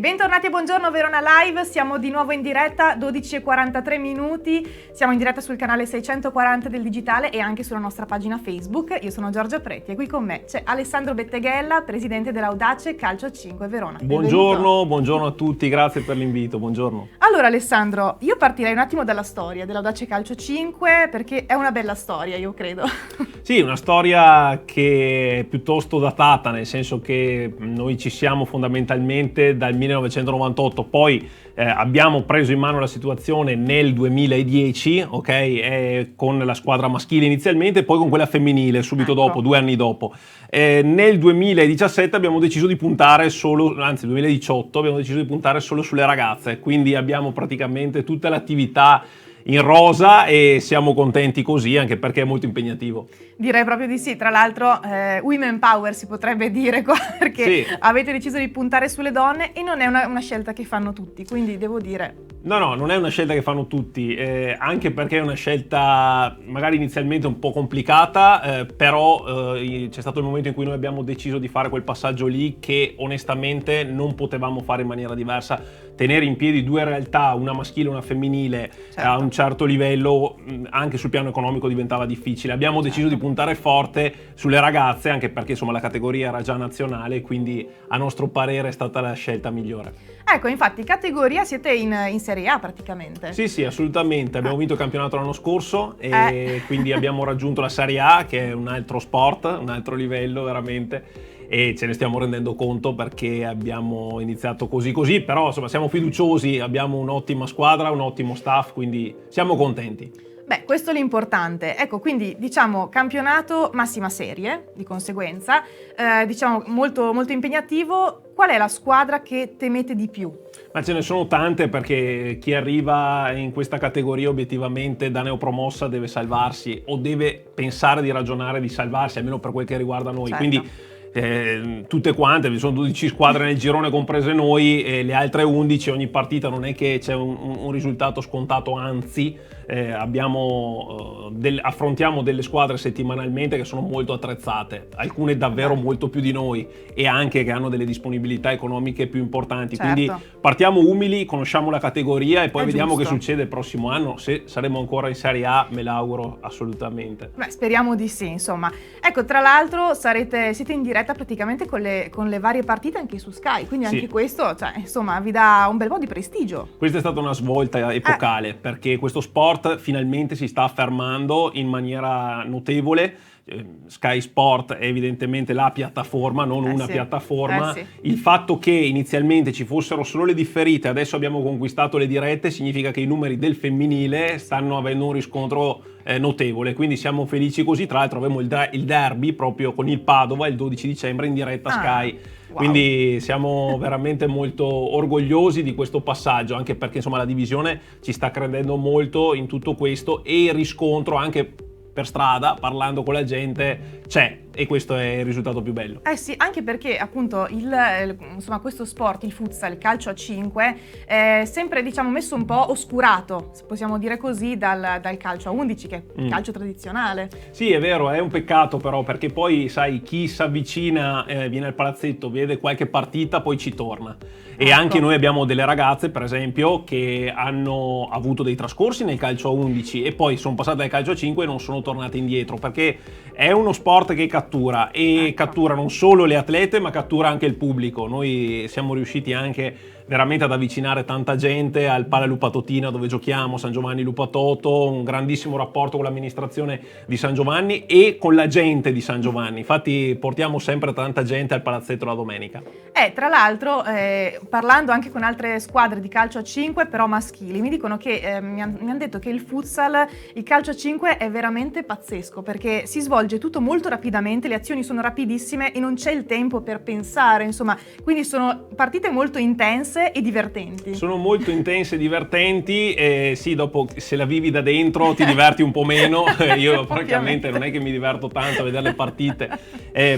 bentornati e buongiorno Verona Live, siamo di nuovo in diretta, 12:43 minuti, siamo in diretta sul canale 640 del Digitale e anche sulla nostra pagina Facebook. Io sono Giorgia Preti e qui con me c'è Alessandro Betteghella, presidente dell'Audace Calcio 5 Verona. Buongiorno a tutti, grazie per l'invito, buongiorno. Allora Alessandro, io partirei un attimo dalla storia dell'Audace Calcio 5 perché è una bella storia, io credo. Sì, una storia che è piuttosto datata, nel senso che noi ci siamo fondamentalmente dal 1998, poi abbiamo preso in mano la situazione nel 2010, ok? Con la squadra maschile inizialmente, poi con quella femminile subito dopo, 2 anni dopo. Nel 2017 abbiamo deciso di puntare solo, anzi 2018 abbiamo deciso di puntare solo sulle ragazze, quindi abbiamo praticamente tutta l'attività in rosa e siamo contenti così, anche perché è molto impegnativo. Direi proprio di sì, tra l'altro women power si potrebbe dire qua, perché sì, avete deciso di puntare sulle donne e non è una scelta che fanno tutti, quindi devo dire... No, non è una scelta che fanno tutti, anche perché è una scelta magari inizialmente un po' complicata, però c'è stato il momento in cui noi abbiamo deciso di fare quel passaggio lì che onestamente non potevamo fare in maniera diversa. Tenere in piedi 2 realtà, una maschile e una femminile, certo, a un certo livello, anche sul piano economico diventava difficile. Abbiamo deciso di puntare forte sulle ragazze, anche perché insomma la categoria era già nazionale, quindi a nostro parere è stata la scelta migliore. Ecco, infatti, categoria siete in Serie A praticamente. Sì, assolutamente. Abbiamo vinto il campionato l'anno scorso e quindi abbiamo raggiunto la Serie A, che è un altro sport, un altro livello veramente. E ce ne stiamo rendendo conto perché abbiamo iniziato così, però insomma siamo fiduciosi, abbiamo un'ottima squadra, un ottimo staff, quindi siamo contenti. Beh, questo è l'importante. Ecco, quindi diciamo campionato massima serie, di conseguenza, diciamo molto, molto impegnativo. Qual è la squadra che temete di più? Ma ce ne sono tante, perché chi arriva in questa categoria obiettivamente da neopromossa deve salvarsi o deve pensare di ragionare di salvarsi, almeno per quel che riguarda noi. Certo. Quindi tutte quante, vi sono 12 squadre nel girone comprese noi e le altre 11, ogni partita non è che c'è un risultato scontato, anzi affrontiamo delle squadre settimanalmente che sono molto attrezzate, alcune davvero molto più di noi e anche che hanno delle disponibilità economiche più importanti, certo. Quindi partiamo umili, conosciamo la categoria e poi vediamo che succede il prossimo anno. Se saremo ancora in Serie A me l'auguro assolutamente. Beh, speriamo di sì, insomma. Ecco, tra l'altro siete in diretta praticamente con le varie partite anche su Sky, quindi anche questo, cioè, insomma, vi dà un bel po' di prestigio. Questa è stata una svolta epocale, perché questo sport finalmente si sta affermando in maniera notevole. Sky Sport è evidentemente la piattaforma, non una piattaforma. Il fatto che inizialmente ci fossero solo le differite, adesso abbiamo conquistato le dirette, significa che i numeri del femminile stanno avendo un riscontro notevole, quindi siamo felici così. Tra l'altro avremo il derby proprio con il Padova il 12 dicembre in diretta Sky. Wow. Quindi siamo veramente molto orgogliosi di questo passaggio, anche perché insomma la divisione ci sta credendo molto in tutto questo e il riscontro anche per strada, parlando con la gente, c'è, e questo è il risultato più bello. Sì, anche perché appunto insomma, questo sport, il futsal, il calcio a 5, è sempre diciamo messo un po' oscurato, se possiamo dire così, dal calcio a 11, che è il calcio tradizionale. Sì, è vero, è un peccato però, perché poi sai, chi si avvicina, viene al palazzetto, vede qualche partita, poi ci torna. E anche noi abbiamo delle ragazze, per esempio, che hanno avuto dei trascorsi nel calcio a 11 e poi sono passate al calcio a 5 e non sono tornate indietro, perché è uno sport che cattura e cattura non solo le atlete ma cattura anche il pubblico. Noi siamo riusciti anche veramente ad avvicinare tanta gente al Pala Lupatotina dove giochiamo, San Giovanni Lupatoto, un grandissimo rapporto con l'amministrazione di San Giovanni e con la gente di San Giovanni, infatti portiamo sempre tanta gente al palazzetto la domenica. Tra l'altro parlando anche con altre squadre di calcio a 5 però maschili, mi dicono che mi han detto che il futsal, il calcio a 5 è veramente pazzesco perché si svolge tutto molto rapidamente, le azioni sono rapidissime e non c'è il tempo per pensare, insomma, quindi sono partite molto intense e divertenti. Sono molto intense e divertenti, sì, dopo se la vivi da dentro ti diverti un po' meno, io francamente non è che mi diverto tanto a vedere le partite,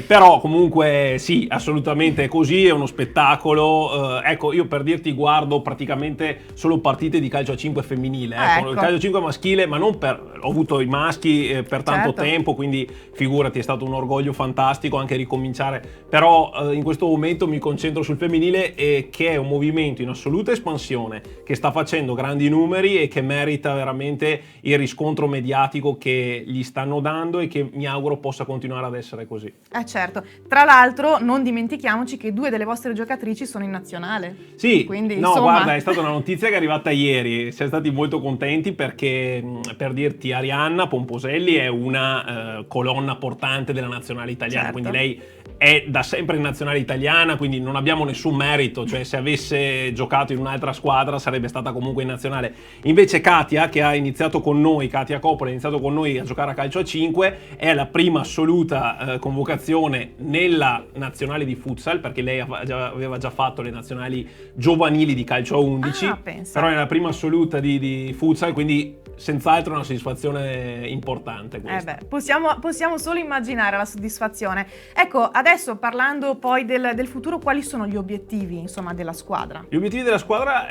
però comunque sì, assolutamente è così, è uno spettacolo. Ecco, io per dirti guardo praticamente solo partite di calcio a 5 femminile, ecco. Il calcio a 5 maschile, ma non ho avuto i maschi per tanto tempo, quindi figurati, è stato un orgoglio fantastico anche ricominciare, però in questo momento mi concentro sul femminile che è un movimento movimento in assoluta espansione, che sta facendo grandi numeri e che merita veramente il riscontro mediatico che gli stanno dando e che mi auguro possa continuare ad essere così. Certo, tra l'altro non dimentichiamoci che 2 delle vostre giocatrici sono in nazionale. Sì, quindi, no, insomma... guarda, è stata una notizia che è arrivata ieri, siamo stati molto contenti perché, per dirti, Arianna Pomposelli è una colonna portante della nazionale italiana, certo. quindi lei è da sempre in nazionale italiana, quindi non abbiamo nessun merito, cioè se avesse giocato in un'altra squadra sarebbe stata comunque in nazionale. Invece Katia, che ha iniziato con noi, Katia Coppola, ha iniziato con noi a giocare a calcio a 5, è la prima assoluta convocazione nella nazionale di futsal, perché lei aveva già fatto le nazionali giovanili di calcio a 11, però è la prima assoluta di futsal, quindi senz'altro una soddisfazione importante questa. Possiamo solo immaginare la soddisfazione. Ecco, adesso parlando poi del futuro, quali sono gli obiettivi, insomma, della squadra? Gli obiettivi della squadra,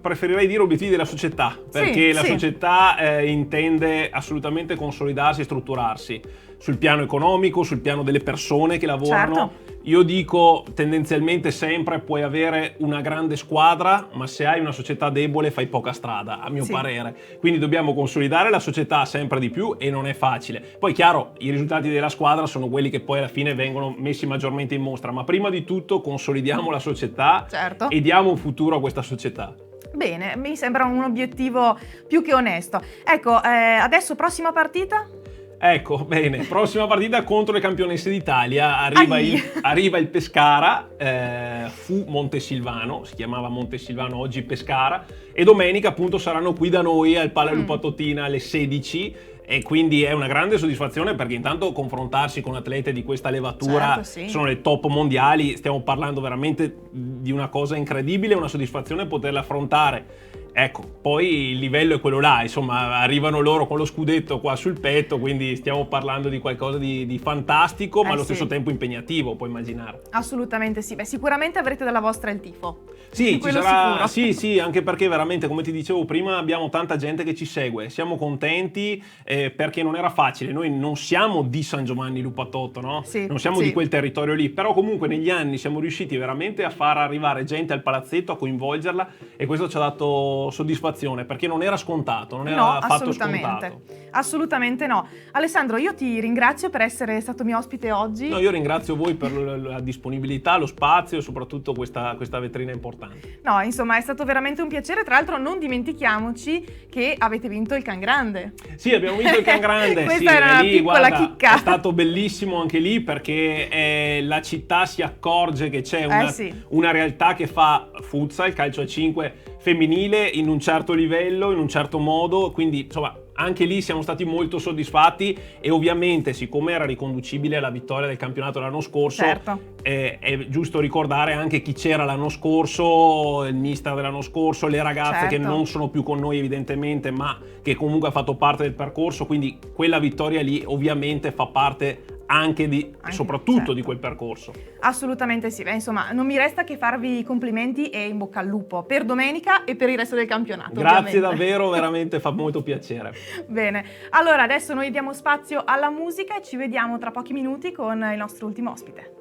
preferirei dire obiettivi della società, perché la società intende assolutamente consolidarsi e strutturarsi sul piano economico, sul piano delle persone che lavorano. Certo. Io dico tendenzialmente sempre puoi avere una grande squadra, ma se hai una società debole fai poca strada, a mio parere. Quindi dobbiamo consolidare la società sempre di più e non è facile. Poi chiaro, i risultati della squadra sono quelli che poi alla fine vengono messi maggiormente in mostra, ma prima di tutto consolidiamo la società e diamo un futuro a questa società. Bene, mi sembra un obiettivo più che onesto. Ecco, adesso prossima partita? Ecco, bene, prossima partita contro le campionesse d'Italia, arriva il Pescara, fu Montesilvano, si chiamava Montesilvano, oggi Pescara, e domenica appunto saranno qui da noi al Pala Lupa Totina alle 16, e quindi è una grande soddisfazione perché intanto confrontarsi con atlete di questa levatura, sono le top mondiali, stiamo parlando veramente di una cosa incredibile, una soddisfazione poterla affrontare. Ecco, poi il livello è quello là, insomma, arrivano loro con lo scudetto qua sul petto, quindi stiamo parlando di qualcosa di fantastico, ma allo stesso tempo impegnativo, puoi immaginare. Assolutamente sì, beh, sicuramente avrete dalla vostra il tifo. Sì, ci sarà, sì, anche perché veramente, come ti dicevo prima, abbiamo tanta gente che ci segue, siamo contenti perché non era facile, noi non siamo di San Giovanni Lupatotto, no? Non siamo di quel territorio lì, però comunque negli anni siamo riusciti veramente a far arrivare gente al palazzetto, a coinvolgerla, e questo ci ha dato soddisfazione perché non era scontato, non era affatto scontato. Assolutamente no. Alessandro, io ti ringrazio per essere stato mio ospite oggi. No, io ringrazio voi per la disponibilità, lo spazio e soprattutto questa vetrina importante. No, insomma, è stato veramente un piacere. Tra l'altro non dimentichiamoci che avete vinto il Can Grande. Sì, abbiamo vinto il Can Grande. Questa era una piccola chicca. È stato bellissimo anche lì perché la città si accorge che c'è una realtà che fa futsal, calcio a 5 femminile in un certo livello, in un certo modo, quindi insomma anche lì siamo stati molto soddisfatti, e ovviamente siccome era riconducibile alla vittoria del campionato l'anno scorso, è giusto ricordare anche chi c'era l'anno scorso, il mister dell'anno scorso, le ragazze che non sono più con noi evidentemente, ma che comunque ha fatto parte del percorso, quindi quella vittoria lì ovviamente fa parte anche soprattutto di quel percorso. Assolutamente sì. Beh, insomma, non mi resta che farvi i complimenti e in bocca al lupo per domenica e per il resto del campionato. Grazie davvero, veramente fa molto piacere. Bene, allora adesso noi diamo spazio alla musica e ci vediamo tra pochi minuti con il nostro ultimo ospite.